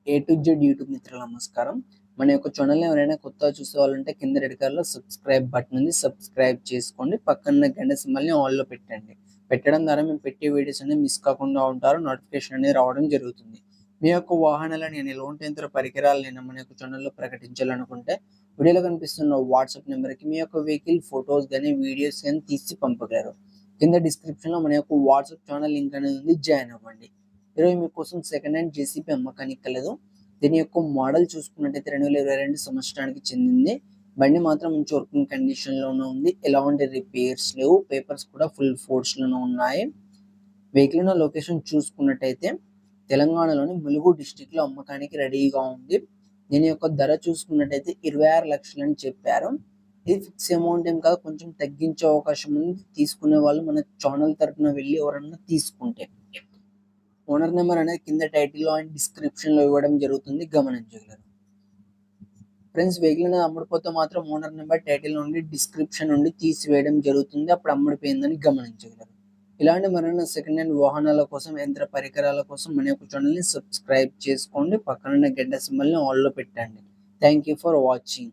A to Z YouTube మిత్రులు నమస్కారం. మన యొక్క ఛానల్‌ని ఎవరైనా కొత్తగా చూసేవాళ్ళుంటే కింద రెడ్ కలర్‌లో సబ్స్క్రైబ్ బటన్ ఉంది. సబ్స్క్రైబ్ చేసుకోండి. పక్కనున్న గంట సింబల్‌ని ఆల్‌లో పెట్టండి. పెట్టడం ద్వారా మేము పెట్టే వీడియోస్ అనేవి మిస్ కాకుండా ఉంటారు. నోటిఫికేషన్ అనేది రావడం జరుగుతుంది. మీ యొక్క వాహనాలని ఎలాంటి యంత్ర పరికరాలనైనా మన యొక్క ఛానల్‌లో ప్రకటించాలనుకుంటే వీడియోలో కనిపిస్తున్న వాట్సాప్ నెంబర్‌కి మీ యొక్క వెహికల్ ఫోటోస్ గాని, వీడియోస్ గాని తీసి పంపగలరు. కింద డిస్క్రిప్షన్‌లో మన యొక్క వాట్సాప్ ఛానల్ లింక్ అనేది ఉంది. జాయిన్ అవ్వండి. ఈరోజు మీకోసం సెకండ్ హ్యాండ్ జేసీబీ అమ్మకానికి కలదు. దీని యొక్క మోడల్ చూసుకున్నట్టయితే 2022 సంవత్సరానికి చెందింది. బండి మాత్రం మంచి వర్కింగ్ కండిషన్‌లోనే ఉంది. ఎలాంటి రిపేర్స్ లేవు. పేపర్స్ కూడా ఫుల్ ఫోర్స్‌లోనే ఉన్నాయి. వెహికల్ ఉన్న లొకేషన్ చూసుకున్నట్టయితే తెలంగాణలోని ములుగు డిస్ట్రిక్ట్‌లో అమ్మకానికి రెడీగా ఉంది. దీని యొక్క ధర చూసుకున్నట్టయితే 26 లక్షలు అని చెప్పారు. ఇది ఫిక్స్ అమౌంట్ ఏం కాదు. కొంచెం తగ్గించే అవకాశం ఉంది. తీసుకునే వాళ్ళు మన ఛానల్ తరపున వెళ్లి ఎవరన్నా తీసుకుంటే. ఓనర్ నెంబర్ అనేది కింద టైటిల్‌లో అండ్ డిస్క్రిప్షన్‌లో ఇవ్వడం జరుగుతుంది. గమనించగలరు. ఫ్రెండ్స్ వెహికల్ అనేది అమ్ముడుపోతే మాత్రం ఓనర్ నెంబర్ టైటిల్ నుండి డిస్క్రిప్షన్ నుండి తీసివేయడం జరుగుతుంది. అప్పుడు అమ్ముడుపోయిందని గమనించగలరు. ఇలాంటి మరిన్ని సెకండ్ హ్యాండ్ వాహనాల కోసం, యంత్ర పరికరాల కోసం మన యొక్క ఛానల్‌ని సబ్స్క్రైబ్ చేసుకోండి. పక్కనున్న గంట సింబల్‌ని ఆల్‌లో పెట్టండి. Thank you for watching.